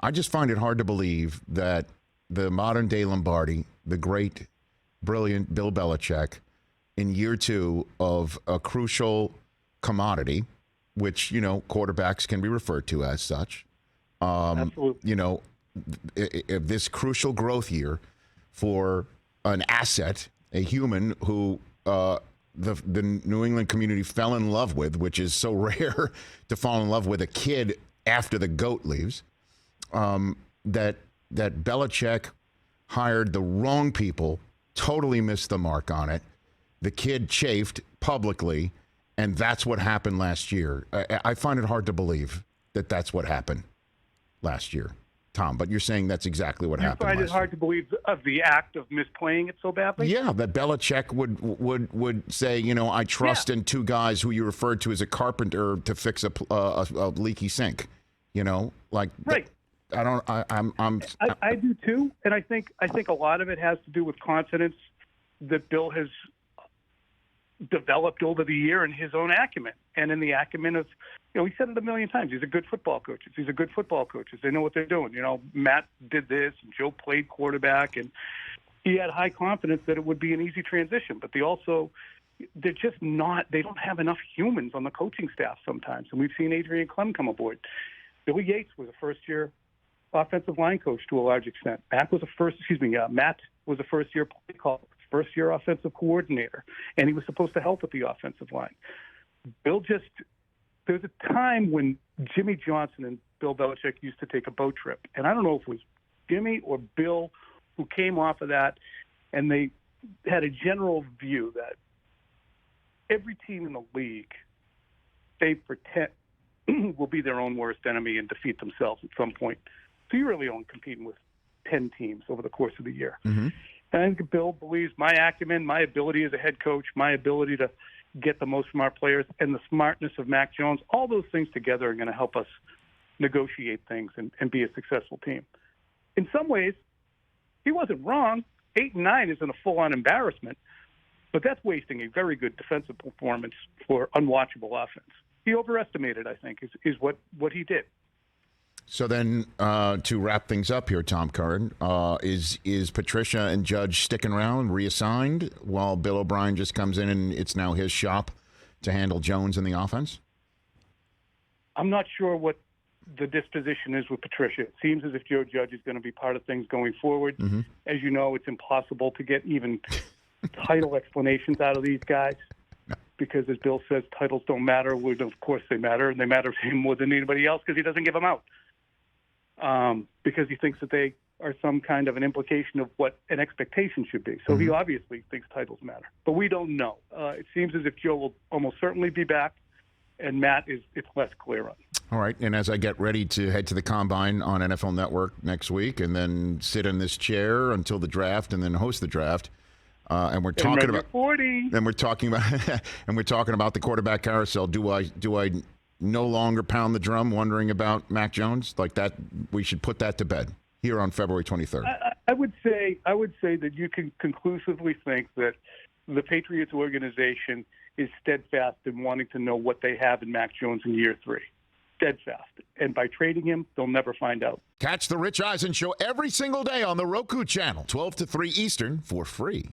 I just find it hard to believe that the modern-day Lombardi, the great, brilliant Bill Belichick, in year 2 of a crucial commodity, which, quarterbacks can be referred to as such, Absolutely. This crucial growth year for an asset, a human who the New England community fell in love with, which is so rare to fall in love with a kid after the GOAT leaves, that Belichick hired the wrong people, totally missed the mark on it. The kid chafed publicly, and that's what happened last year. I find it hard to believe that that's what happened last year, Tom, but you're saying that's exactly what happened last year. You find it hard to believe of the act of misplaying it so badly? Yeah, that Belichick would say, I trust in 2 guys who you referred to as a carpenter to fix a leaky sink. Right. I do too, and I think a lot of it has to do with confidence that Bill has developed over the year in his own acumen and in the acumen of, he said it a million times. These are good football coaches. They know what they're doing. Matt did this, and Joe played quarterback, and he had high confidence that it would be an easy transition. But they're just not. They don't have enough humans on the coaching staff sometimes, and we've seen Adrian Clem come aboard. Billy Yates was a first-year offensive line coach to a large extent. Matt was a first-year play caller, first-year offensive coordinator, and he was supposed to help with the offensive line. There's a time when Jimmy Johnson and Bill Belichick used to take a boat trip, and I don't know if it was Jimmy or Bill who came off of that, and they had a general view that every team in the league, save for 10, will be their own worst enemy and defeat themselves at some point. So you're really only competing with 10 teams over the course of the year. Mm-hmm. And I think Bill believes my acumen, my ability as a head coach, my ability to get the most smart players, and the smartness of Mac Jones, all those things together are going to help us negotiate things and be a successful team. In some ways, he wasn't wrong. 8-9 isn't a full-on embarrassment, but that's wasting a very good defensive performance for unwatchable offense. He overestimated, I think, is what he did. So then, to wrap things up here, Tom Curran, is Patricia and Judge sticking around, reassigned, while Bill O'Brien just comes in and it's now his shop to handle Jones in the offense? I'm not sure what the disposition is with Patricia. It seems as if Joe Judge is going to be part of things going forward. Mm-hmm. As you know, it's impossible to get even title explanations out of these guys because, as Bill says, titles don't matter. Well, of course they matter, and they matter to him more than anybody else because he doesn't give them out. Because he thinks that they are some kind of an implication of what an expectation should be. So he obviously thinks titles matter. But we don't know. It seems as if Joe will almost certainly be back, and Matt it's less clear on. All right, and as I get ready to head to the Combine on NFL Network next week and then sit in this chair until the draft and then host the draft, and we're talking about 40. And we're talking about the quarterback carousel. Do I no longer pound the drum wondering about Mac Jones like that? We should put that to bed here on February 23rd. I would say that you can conclusively think that the Patriots organization is steadfast in wanting to know what they have in Mac Jones in year 3. Steadfast. And by trading him, they'll never find out. Catch the Rich Eisen Show every single day on the Roku channel, 12 to 3 Eastern, for free.